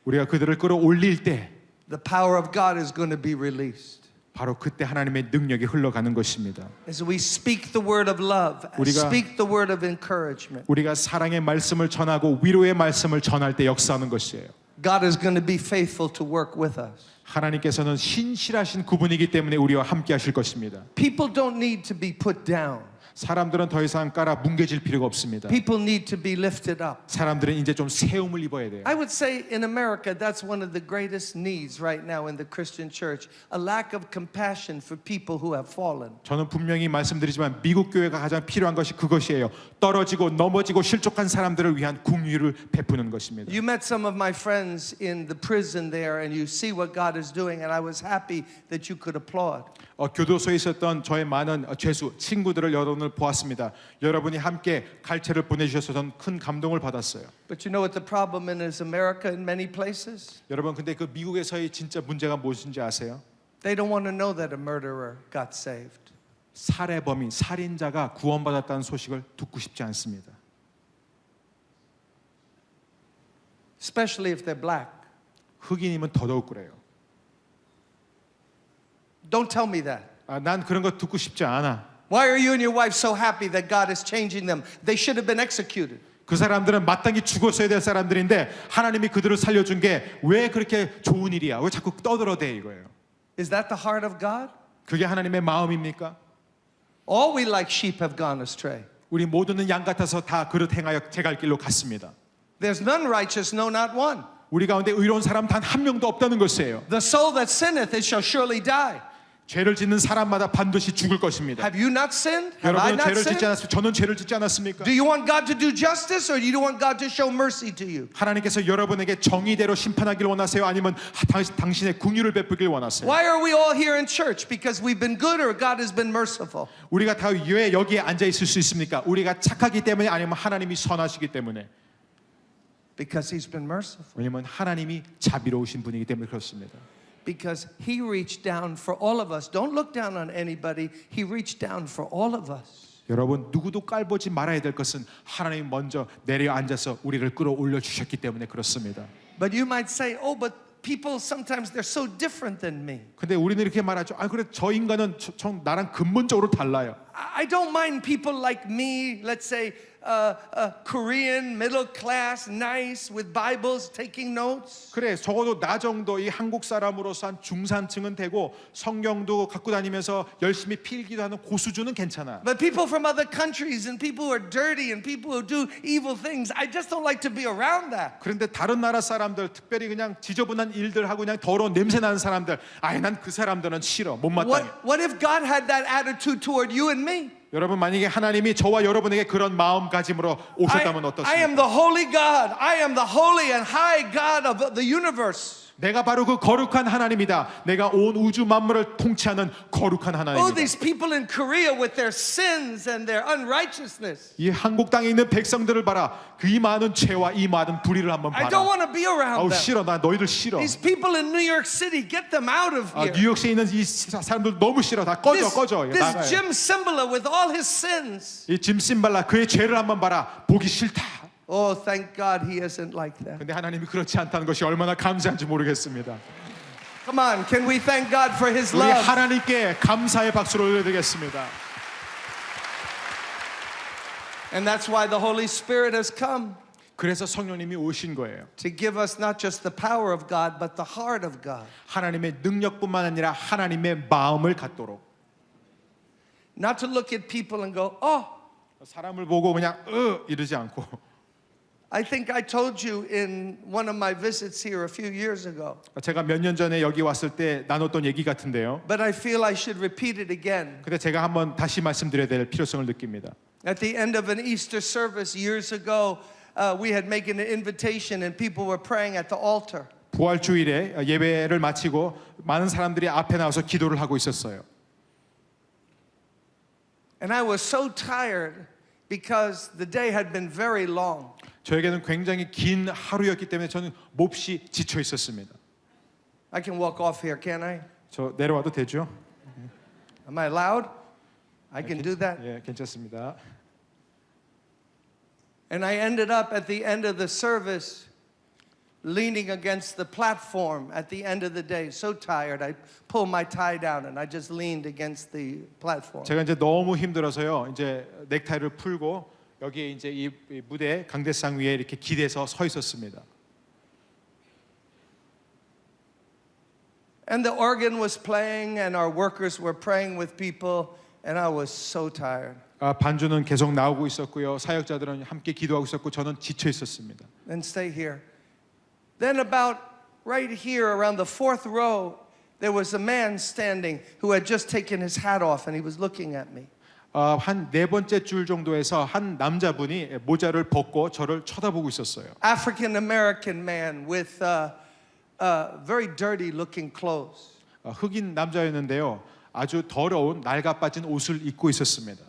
Speaker 2: 우리가 그들을 끌어올릴 때
Speaker 1: the power of God is going to be released.
Speaker 2: 바로 그때 하나님의 능력이 흘러가는 것입니다.
Speaker 1: As we speak the word of love, speak the word of encouragement,
Speaker 2: 우리가 사랑의 말씀을 전하고 위로의 말씀을 전할 때 역사하는 것이에요.
Speaker 1: God is going to be faithful to work with us.
Speaker 2: 하나님께서는 신실하신 그분이기 때문에 우리와 함께 하실 것입니다.
Speaker 1: People don't need to be put down.
Speaker 2: 사람들은 더 이상 깔아 뭉개질 필요가 없습니다.
Speaker 1: People need to be lifted up.
Speaker 2: 사람들은 이제 좀 세움을 입어야 돼요.
Speaker 1: I would say in America that's one of the greatest needs right now in the Christian church, a lack of compassion for people who have fallen.
Speaker 2: 저는 분명히 말씀드리지만 미국 교회가 가장 필요한 것이 그것이에요. 떨어지고 넘어지고 실족한 사람들을 위한 긍휼을 베푸는 것입니다.
Speaker 1: You met some of my friends in the prison there and you see what God is doing and I was happy that you could applaud.
Speaker 2: 교도소에 있었던 저의 많은 죄수 친구들을 여러분을 보았습니다. 여러분이 함께 갈채를 보내주셔서 저는 큰 감동을 받았어요.
Speaker 1: But you know what the problem is America in many places?
Speaker 2: 여러분 근데 그 미국에서의 진짜 문제가 무엇인지 아세요?
Speaker 1: They don't want to know that a murderer got saved.
Speaker 2: 살해범인 살인자가 구원받았다는 소식을 듣고 싶지 않습니다.
Speaker 1: Especially if they're black.
Speaker 2: 흑인이면 더더욱 그래요.
Speaker 1: Don't tell me that.
Speaker 2: 난 그런 거 듣고 싶지 않아.
Speaker 1: Why are you and your wife so happy that God is changing them? They should have been executed.
Speaker 2: 그 사람들은 마땅히 죽었어야 될 사람들인데 하나님이 그들을 살려준 게 왜 그렇게 좋은 일이야? 왜 자꾸 떠들어대 이거예요?
Speaker 1: Is that the heart of God?
Speaker 2: 그게 하나님의 마음입니까?
Speaker 1: All we like sheep have gone astray.
Speaker 2: 우리 모두는 양 같아서 다 그릇 행하여 제갈 길로 갔습니다.
Speaker 1: There's none righteous, no, not one.
Speaker 2: 우리 가운데 의로운 사람 단 한 명도 없다는 것이에요.
Speaker 1: The soul that sinneth, it shall surely die.
Speaker 2: 죄를 짓는 사람마다 반드시 죽을 것입니다.
Speaker 1: Have you not sinned? Have I
Speaker 2: 여러분은
Speaker 1: not
Speaker 2: 죄를 짓지
Speaker 1: sinned?
Speaker 2: 않았습니까? 저는 죄를 짓지 않았습니까?
Speaker 1: Do you want God to do justice or do you want God to show mercy to you?
Speaker 2: 하나님께서 여러분에게 정의대로 심판하기를 원하세요? 아니면 당신의 긍휼을 베푸길 원하세요?
Speaker 1: Why are we all here in church? Because we've been good or God has been merciful?
Speaker 2: 우리가 다 왜 여기에 앉아 있을 수 있습니까? 우리가 착하기 때문에 아니면 하나님이 선하시기 때문에?
Speaker 1: Because He's been merciful.
Speaker 2: 왜냐면 하나님이 자비로우신 분이기 때문에 그렇습니다.
Speaker 1: Because He reached down for all of us. Don't look down on anybody. He reached down for all of us.
Speaker 2: 여러분 누구도 깔보지 말아야 될 것은 하나님이 먼저 내려 앉아서 우리를 끌어올려 주셨기 때문에 그렇습니다.
Speaker 1: But you might say, oh, but people sometimes they're so different than me.
Speaker 2: 근데 우리는 이렇게 말하죠. 그래 저 인간은 나랑 근본적으로 달라요.
Speaker 1: I don't mind people like me, let's say, Korean, middle class, nice, with Bibles, taking notes.
Speaker 2: 그래 적어도 나 정도 이 한국 사람으로서 한 중산층은 되고 성경도 갖고 다니면서 열심히 필기도 하는 고수준은 괜찮아.
Speaker 1: But people from other countries and people who are dirty and people who do evil things, I just don't like to be around that.
Speaker 2: 그런데 다른 나라 사람들 특별히 그냥 지저분한 일들 하고 그냥 더러운 냄새 나는 사람들 아예 난 그 사람들은 싫어 못마땅해.
Speaker 1: What if God had that attitude toward you and me?
Speaker 2: 여러분 만약에 하나님이 저와 여러분에게 그런 마음가짐으로 오셨다면
Speaker 1: I am
Speaker 2: 어떻습니까?
Speaker 1: the holy God. I am the holy and high God of the universe.
Speaker 2: 내가 바로 그 거룩한 하나님이다. 내가 온 우주 만물을 통치하는 거룩한
Speaker 1: Oh,
Speaker 2: 하나님이다.
Speaker 1: these people in Korea with their sins and their unrighteousness.
Speaker 2: 이 한국 땅에 있는 백성들을 봐라. 그 이 많은 죄와 이 많은 불의를 한번
Speaker 1: I don't
Speaker 2: 봐라.
Speaker 1: want to be around
Speaker 2: 아우
Speaker 1: them.
Speaker 2: 싫어. 나 너희들 싫어.
Speaker 1: These people in New York City, get them out of here.
Speaker 2: 뉴욕시에 있는 이 사람들 너무 싫어. 다 꺼져 꺼져.
Speaker 1: This
Speaker 2: 나가요.
Speaker 1: Jim Cymbala with all his sins.
Speaker 2: 이 짐 심발라 그의 죄를 한번 봐라. 보기 싫다.
Speaker 1: Oh, thank God he isn't like that.
Speaker 2: 근데 하나님이 그렇지 않다는 것이 얼마나 감사한지 모르겠습니다.
Speaker 1: Come on, can we thank God for his
Speaker 2: 우리
Speaker 1: love?
Speaker 2: 하나님께 감사의 박수를 올려드리겠습니다.
Speaker 1: And that's why the Holy Spirit has come
Speaker 2: 그래서 성령님이 오신 거예요.
Speaker 1: to give us not just the power of God, but the heart of God.
Speaker 2: 하나님의 능력뿐만 아니라 하나님의 마음을 갖도록.
Speaker 1: Not to look at people and go, oh,
Speaker 2: 사람을 보고 그냥 이러지 않고.
Speaker 1: I think I told you in one of my visits here a few years ago,
Speaker 2: 제가 몇 년 전에 여기 왔을 때 나눴던 얘기 같은데요.
Speaker 1: but I feel I should repeat it again.
Speaker 2: 근데 제가 한번 다시 말씀드려야 될 필요성을 느낍니다.
Speaker 1: At the end of an Easter service years ago, we had made an invitation and people were praying at the altar.
Speaker 2: 부활 주일에 예배를 마치고 많은 사람들이 앞에 나와서 기도를 하고 있었어요.
Speaker 1: And I was so tired because the day had been very long.
Speaker 2: 저에게는 굉장히 긴 하루였기 때문에 저는 몹시 지쳐 있었습니다.
Speaker 1: I can walk off here, can't I?
Speaker 2: 저 내려와도 되죠?
Speaker 1: Am I loud? I can do that.
Speaker 2: 예, 괜찮습니다.
Speaker 1: And I ended up at the end of the service leaning against the platform at the end of the day. So tired. I pulled my tie down and I just leaned against the platform.
Speaker 2: 제가 이제 너무 힘들어서요. 이제 넥타이를 풀고 여기에 이제 이 무대 강대상 위에 이렇게 기대서 서 있었습니다.
Speaker 1: And the organ was playing and our workers were praying with people and I was so tired.
Speaker 2: 반주는 계속 나오고 있었고요. 사역자들은 함께 기도하고 있었고 저는 지쳐 있었습니다.
Speaker 1: Then stay here. Then about right here around the fourth row there was a man standing who had just taken his hat off and he was looking at me.
Speaker 2: 한 네 번째 줄 정도에서 한 남자분이 모자를 벗고 저를 쳐다보고 있었어요.
Speaker 1: African American man with very dirty looking clothes.
Speaker 2: 흑인 남자였는데요. 아주 더러운 낡아빠진 옷을 입고 있었습니다.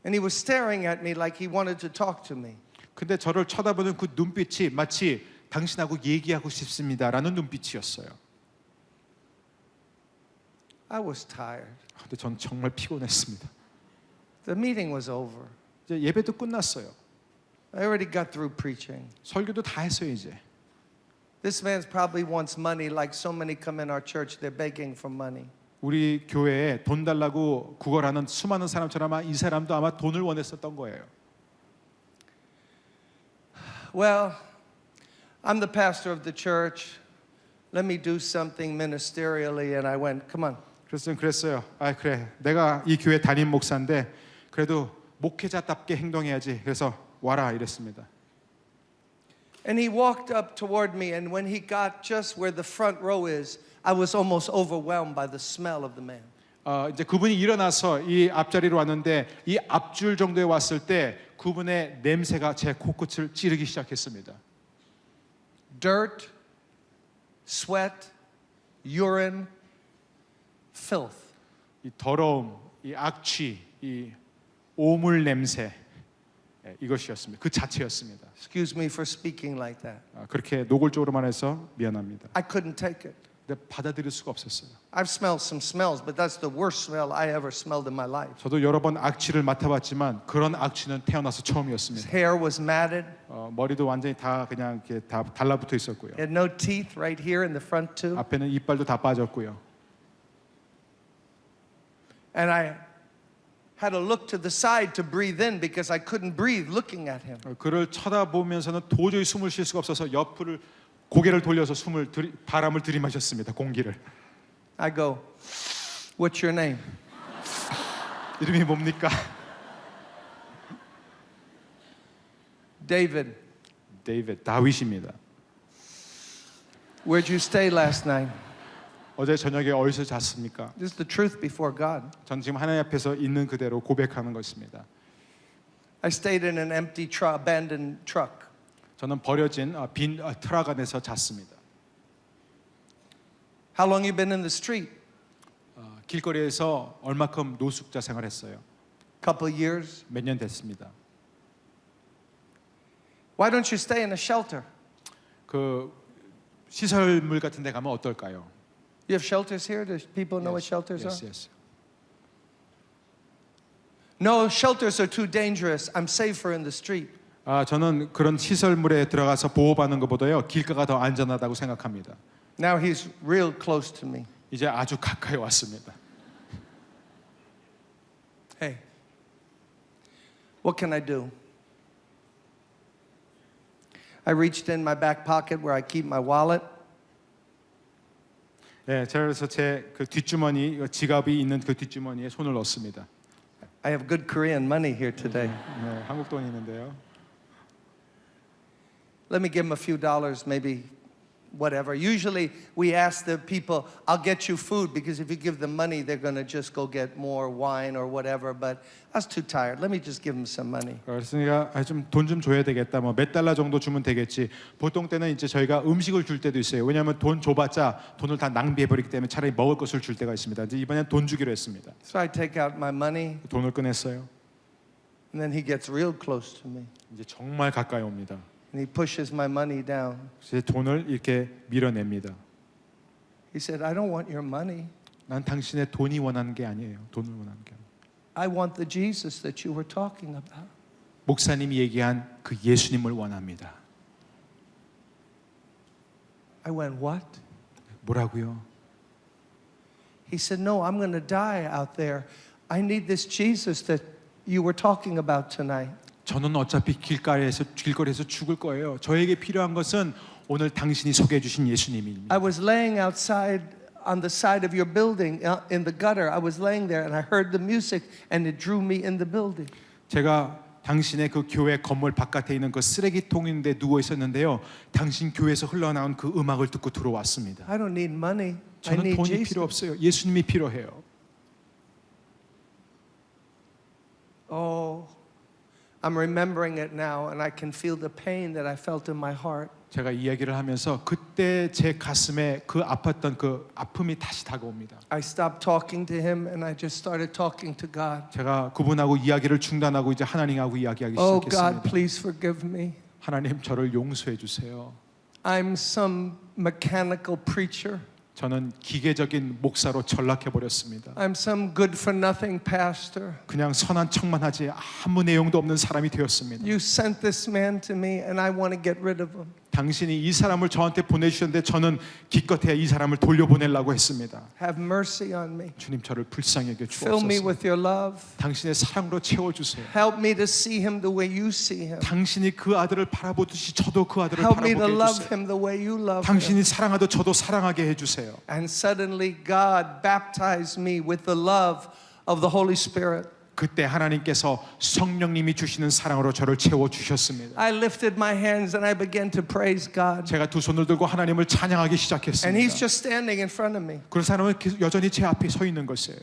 Speaker 1: And he was staring at me like he wanted to talk to me.
Speaker 2: 근데 저를 쳐다보는 그 눈빛이 마치 당신하고 얘기하고 싶습니다라는 눈빛이었어요.
Speaker 1: I was tired.
Speaker 2: 근데 전 정말 피곤했습니다.
Speaker 1: The meeting was over.
Speaker 2: 이제 예배도 끝났어요.
Speaker 1: I already got through preaching.
Speaker 2: 설교도 다 했어요 이제.
Speaker 1: This man probably wants money like so many come in our church. They're begging for money.
Speaker 2: 우리 교회에 돈 달라고 구걸하는 수많은 사람처럼 아마 이 사람도 아마 돈을 원했었던 거예요.
Speaker 1: Well, I'm the pastor of the church. Let me do something ministerially. And I went, come on.
Speaker 2: 그래서 그랬어요. 아 그래, 내가 이 교회 담임 목사인데 그래도 목회자답게 행동해야지. 그래서 와라 이랬습니다.
Speaker 1: And he walked up toward me, and when he got just where the front row is, I was almost overwhelmed by the smell of the man.
Speaker 2: 이제 그분이 일어나서 이 앞자리로 왔는데 이 앞줄 정도에 왔을 때 그분의 냄새가 제 코끝을 찌르기 시작했습니다.
Speaker 1: Dirt, sweat, urine, filth.
Speaker 2: 이 더러움, 이 악취, 이 오물 냄새 이것이었습니다. 그 자체였습니다.
Speaker 1: Excuse me for speaking like that.
Speaker 2: 그렇게 노골적으로만 해서 미안합니다.
Speaker 1: I couldn't take it.
Speaker 2: 근데 받아들일 수가 없었어요.
Speaker 1: I've smelled some smells, but that's the worst smell I ever smelled in my life.
Speaker 2: 저도 여러 번 악취를 맡아봤지만 그런 악취는 태어나서
Speaker 1: His
Speaker 2: 처음이었습니다.
Speaker 1: hair was matted.
Speaker 2: 머리도 완전히 다 그냥 이렇게 다 달라붙어 있었고요.
Speaker 1: He had no teeth right here in the front too.
Speaker 2: 앞에는 이빨도 다 빠졌고요.
Speaker 1: And had to look to the side to breathe in because I couldn't breathe looking at him.
Speaker 2: 그를 쳐다보면서는 도저히 숨을 쉴 수가 없어서 옆을 고개를 돌려서 바람을 들이마셨습니다. 공기를.
Speaker 1: I go, what's your name?
Speaker 2: 이름이 뭡니까?
Speaker 1: David.
Speaker 2: 다윗입니다.
Speaker 1: Where'd you stay last night?
Speaker 2: 어제 저녁에 어디서 잤습니까?
Speaker 1: This is the truth before God.
Speaker 2: 전 지금 하나님 앞에서 있는 그대로 고백하는 것입니다.
Speaker 1: I stayed in an empty abandoned truck.
Speaker 2: 저는 버려진 빈 트럭 안에서 잤습니다.
Speaker 1: How long you been in the street?
Speaker 2: 길거리에서 얼마큼 노숙자 생활했어요?
Speaker 1: Couple years.
Speaker 2: 몇 년 됐습니다.
Speaker 1: Why don't you stay in a shelter?
Speaker 2: 그 시설물 같은 데 가면 어떨까요?
Speaker 1: You have shelters here? Do people know what shelters
Speaker 2: yes,
Speaker 1: are?
Speaker 2: yes.
Speaker 1: No, shelters are too dangerous. I'm safer in the street.
Speaker 2: 저는 그런 시설물에 들어가서 보호받는 것보다요 길가가 더 안전하다고 생각합니다.
Speaker 1: Now he's real close to me.
Speaker 2: 이제 아주 가까이 왔습니다.
Speaker 1: Hey, what can I do? I reached in my back pocket where I keep my wallet.
Speaker 2: 네, 그래서 제 그 뒷주머니 지갑이 있는 그 뒷주머니에 손을 넣습니다.
Speaker 1: I have good Korean money here today.
Speaker 2: 네, 한국 돈이 있는데요.
Speaker 1: Let me give him a few dollars, maybe whatever. Usually we ask the people, I'll get you food, because if you give them money, they're going to just go get more wine or whatever. But I was too tired. Let me just give them some money.
Speaker 2: 그래서 좀 돈 좀 줘야 되겠다. 뭐 몇 달러 정도 주면 되겠지. 보통 때는 이제 저희가 음식을 줄 때도 있어요. 왜냐하면 돈 줘봤자 돈을 다 낭비해 버리기 때문에 차라리 먹을 것을 줄 때가 있습니다. 이제 이번엔 돈 주기로 했습니다.
Speaker 1: So I take out my money,
Speaker 2: 돈을 꺼냈어요.
Speaker 1: and then he gets real close to me.
Speaker 2: 이제 정말 가까이 옵니다.
Speaker 1: And he pushes my money down.
Speaker 2: 제 돈을 이렇게 밀어냅니다.
Speaker 1: He said, I don't want your money.
Speaker 2: 난 당신의 돈이 원하는 게 아니에요. 돈을 원하는 게 아니에요.
Speaker 1: I want the Jesus that you were talking about.
Speaker 2: 목사님이 얘기한 그 예수님을 원합니다.
Speaker 1: I went, what?
Speaker 2: 뭐라고요?
Speaker 1: He said, no, I'm going to die out there. I need this Jesus that you were talking about tonight.
Speaker 2: 저는 어차피 길거리에서 죽을 거예요. 저에게 필요한 것은 오늘 당신이 소개해 주신 예수님입니다.
Speaker 1: I was laying outside on the side of your building in the gutter. I was laying there and I heard the music and it drew me in the building.
Speaker 2: 제가 당신의 그 교회 건물 바깥에 있는 그 쓰레기통인데 누워 있었는데요. 당신 교회에서 흘러나온 그 음악을 듣고 들어왔습니다.
Speaker 1: I don't need money. I
Speaker 2: 저는
Speaker 1: need
Speaker 2: 돈이
Speaker 1: Jesus.
Speaker 2: 필요 없어요. 예수님이 필요해요.
Speaker 1: Oh, I'm remembering it now and I can feel the pain that I felt in my heart.
Speaker 2: 제가 이야기를 하면서 그때 제 가슴에 그 아팠던 그 아픔이 다시 다가옵니다.
Speaker 1: I stopped talking to him and I just started talking to God.
Speaker 2: 제가 그분하고 이야기를 중단하고 이제 하나님하고 이야기하기
Speaker 1: Oh God,
Speaker 2: 시작했습니다.
Speaker 1: please forgive me.
Speaker 2: 하나님 저를 용서해 주세요.
Speaker 1: I'm some mechanical preacher.
Speaker 2: 저는 기계적인 목사로 전락해 버렸습니다.
Speaker 1: I'm some good for nothing pastor.
Speaker 2: 그냥 선한 척만 하지 아무 내용도 없는 사람이 되었습니다.
Speaker 1: You sent this man to me and I want to get rid of him.
Speaker 2: 당신이 이 사람을 저한테 보내주셨는데 저는 기껏해야 이 사람을 돌려보내려고 했습니다.
Speaker 1: Have mercy on me.
Speaker 2: 주님 저를 불쌍히 여겨
Speaker 1: Fill me
Speaker 2: 주옵소서.
Speaker 1: with your love.
Speaker 2: 당신의 사랑으로 채워주세요.
Speaker 1: Help me to see him the way you see him.
Speaker 2: 당신이 그 아들을 바라보듯이 저도 그 아들을
Speaker 1: Help me to
Speaker 2: 바라보게
Speaker 1: love
Speaker 2: 해주세요.
Speaker 1: him the way you love him.
Speaker 2: 당신이 사랑하듯 저도 사랑하게 해주세요.
Speaker 1: And suddenly God baptized me with the love of the Holy Spirit.
Speaker 2: 그때 하나님께서 성령님이 주시는 사랑으로 저를 채워주셨습니다.
Speaker 1: I lifted my hands and I began to praise God.
Speaker 2: 제가 두 손을 들고 하나님을 찬양하기
Speaker 1: And
Speaker 2: 시작했습니다.
Speaker 1: he's just standing in front of me.
Speaker 2: 그 사람은 여전히 제 앞에 서 있는 것이에요.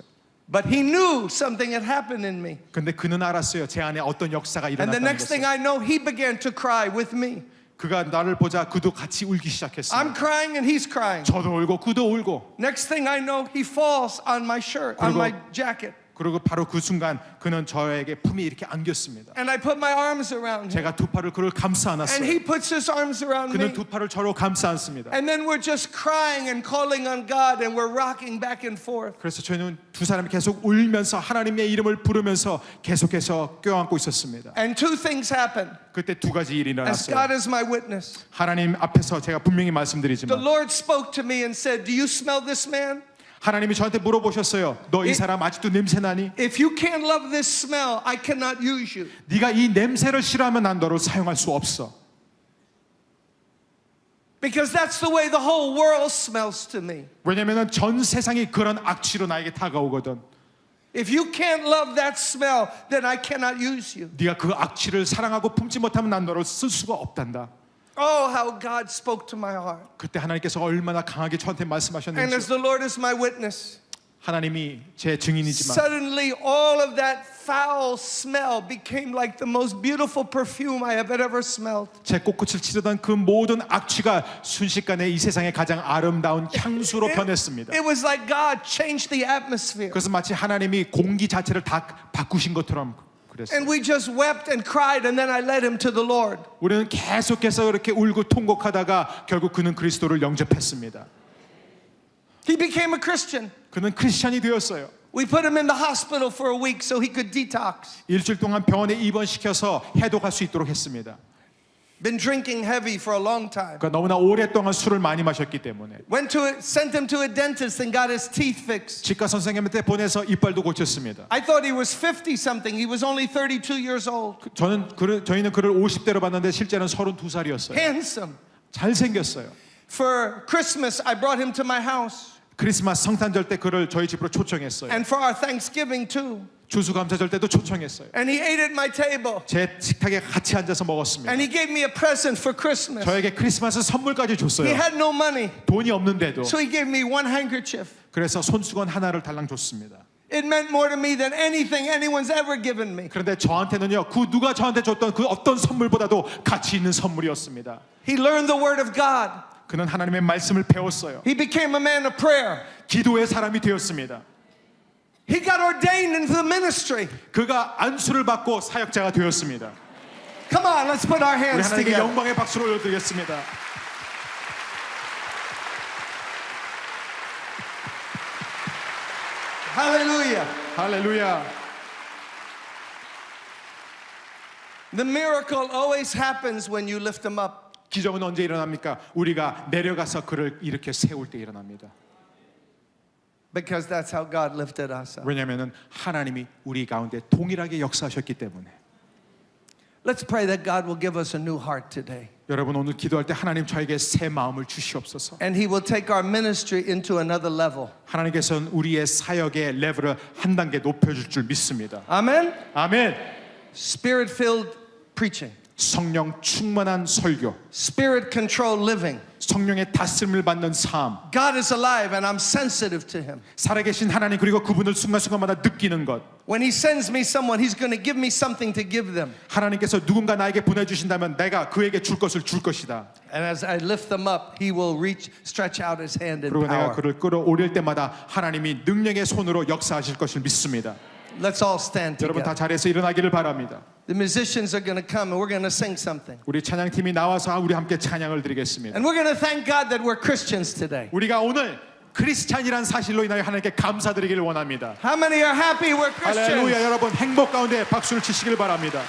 Speaker 1: But he knew something had happened in me.
Speaker 2: 근데 그는 알았어요. 제 안에 어떤 역사가
Speaker 1: And the
Speaker 2: 일어났다는
Speaker 1: next thing
Speaker 2: 것을.
Speaker 1: I know, he began to cry with me.
Speaker 2: 그가 나를 보자 그도 같이 울기 시작했습니다.
Speaker 1: I'm crying and he's crying.
Speaker 2: 저도 울고 그도 울고.
Speaker 1: Next thing I know, he falls on my shirt, on my jacket.
Speaker 2: 그리고 바로 그 순간 그는 저에게 품이 이렇게 안겼습니다.
Speaker 1: And I put my arms around him.
Speaker 2: 제가 두 팔을 그를 감싸
Speaker 1: And
Speaker 2: 안았어요.
Speaker 1: he puts his arms around
Speaker 2: 그는
Speaker 1: me.
Speaker 2: 두 팔을 저로 감싸 안습니다.
Speaker 1: And then we're just crying and calling on God and we're rocking back and forth.
Speaker 2: 그래서 저희는 두 사람이 계속 울면서 하나님의 이름을 부르면서 계속해서 껴안고 있었습니다.
Speaker 1: And two things happened.
Speaker 2: 그때 두 가지 일이
Speaker 1: As
Speaker 2: 일어났어요.
Speaker 1: God is my witness.
Speaker 2: 하나님 앞에서 제가 분명히
Speaker 1: The
Speaker 2: 말씀드리지만
Speaker 1: Lord spoke to me and said, do you smell this man?
Speaker 2: 하나님이 저한테 물어보셨어요. 너 이 사람 아직도 냄새 나니?
Speaker 1: If you can't love this smell, I cannot use you.
Speaker 2: 네가 이 냄새를 싫어하면 난 너를 사용할 수 없어.
Speaker 1: Because that's the way the whole world smells to me.
Speaker 2: 왜냐면은 전 세상이 그런 악취로 나에게 다가오거든.
Speaker 1: If you can't love that smell, then I cannot use you.
Speaker 2: 네가 그 악취를 사랑하고 품지 못하면 난 너를 쓸 수가 없단다.
Speaker 1: Oh, how God spoke to my heart.
Speaker 2: 그때 하나님께서 얼마나 강하게 저한테
Speaker 1: And
Speaker 2: 말씀하셨는지.
Speaker 1: as the Lord is my witness,
Speaker 2: 하나님이 제 증인이지만
Speaker 1: suddenly all of that foul smell became like the most beautiful perfume I have ever smelled.
Speaker 2: 제 꽃끝을 치르던 그 모든 악취가 순식간에 이 세상의 가장 아름다운 향수로 변했습니다.
Speaker 1: It was like God changed the atmosphere.
Speaker 2: 그래서 마치 하나님이 공기 자체를 다 바꾸신 것처럼 그랬어요.
Speaker 1: And we just wept and cried, and then I led him to the Lord.
Speaker 2: 우리는 계속해서 이렇게 울고 통곡하다가 결국 그는 그리스도를 영접했습니다.
Speaker 1: He became a Christian.
Speaker 2: 그는 크리스찬이 되었어요.
Speaker 1: We put him in the hospital for a week so he could detox.
Speaker 2: 일주일 동안 병원에 입원시켜서 해독할 수 있도록 했습니다.
Speaker 1: Been drinking heavy for a long time.
Speaker 2: 그러니까 너무나 오랫동안 술을 많이 마셨기 때문에
Speaker 1: Sent him to a dentist and got his teeth fixed.
Speaker 2: 치과 선생님한테 보내서 이빨도 고쳤습니다.
Speaker 1: I thought he was 50 something. He was only 32 years old.
Speaker 2: 저희는 그를 50대로 봤는데 실제는 32살이었어요.
Speaker 1: Handsome.
Speaker 2: 잘생겼어요.
Speaker 1: For Christmas, I brought him to my house.
Speaker 2: 크리스마스 성탄절 때 그를 저희 집으로 초청했어요.
Speaker 1: And for our Thanksgiving too.
Speaker 2: 추수감사절 때도 초청했어요.
Speaker 1: And he ate at my table.
Speaker 2: 제 식탁에 같이 앉아서 먹었습니다.
Speaker 1: And he gave me a present for Christmas.
Speaker 2: 저에게 크리스마스 선물까지
Speaker 1: He
Speaker 2: 줬어요.
Speaker 1: had no money.
Speaker 2: 돈이 없는데도.
Speaker 1: So he gave me one handkerchief.
Speaker 2: 그래서 손수건 하나를 달랑 줬습니다.
Speaker 1: It meant more to me than anything anyone's ever given me.
Speaker 2: 그런데 저한테는요, 그 누가 저한테 줬던 그 어떤 선물보다도 가치 있는 선물이었습니다.
Speaker 1: He learned the word of God.
Speaker 2: 그는 하나님의 말씀을 배웠어요.
Speaker 1: He became a man of prayer.
Speaker 2: 기도의 사람이 되었습니다.
Speaker 1: He got ordained into the ministry.
Speaker 2: 그가 안수를 받고 사역자가 되었습니다.
Speaker 1: Come on, let's put our
Speaker 2: 우리
Speaker 1: hands
Speaker 2: 하나님께
Speaker 1: together.
Speaker 2: 영광의 박수를 올려드리겠습니다.
Speaker 1: Hallelujah.
Speaker 2: 할렐루야.
Speaker 1: The miracle always happens when you lift him up.
Speaker 2: 기적은 언제 일어납니까? 우리가 내려가서 그를 이렇게 세울 때 일어납니다.
Speaker 1: Because that's how God lifted us up.
Speaker 2: 왜냐하면 하나님이 우리 가운데 동일하게 역사하셨기 때문에.
Speaker 1: Let's pray that God will give us a new heart today.
Speaker 2: 여러분 오늘 기도할 때 하나님 저에게 새 마음을 주시옵소서.
Speaker 1: And he will take our ministry into another level.
Speaker 2: 하나님께서는 우리의 사역의 레벨을 한 단계 높여줄 줄 믿습니다.
Speaker 1: Amen?
Speaker 2: 아멘.
Speaker 1: Spirit-filled preaching.
Speaker 2: 성령 충만한 설교,
Speaker 1: Spirit-controlled living.
Speaker 2: 성령의 다스림을 받는 삶,
Speaker 1: God is alive and I'm sensitive to him.
Speaker 2: 살아계신 하나님 그리고 그분을 순간순간마다 느끼는 것.
Speaker 1: When he sends me someone, he's going to give me something to give them.
Speaker 2: 하나님께서 누군가 나에게 보내주신다면 내가 그에게 줄 것을 줄 것이다.
Speaker 1: And as I lift them up, he will stretch out his hand in
Speaker 2: 그리고 내가
Speaker 1: power.
Speaker 2: 그를 끌어올릴 때마다 하나님이 능력의 손으로 역사하실 것을 믿습니다.
Speaker 1: Let's all stand
Speaker 2: 여러분 다
Speaker 1: together.
Speaker 2: 자리에서 일어나기를 바랍니다.
Speaker 1: The musicians are going to come and we're going to sing something.
Speaker 2: 우리 찬양팀이 나와서 우리 함께 찬양을 드리겠습니다.
Speaker 1: And we're going to thank God that we're Christians today.
Speaker 2: 우리가 오늘 크리스찬이란 사실로 인하여 하나님께 감사드리기를 원합니다.
Speaker 1: How many are happy we're Christians?
Speaker 2: 할렐루야. 여러분 행복 가운데 박수를 치시길 바랍니다.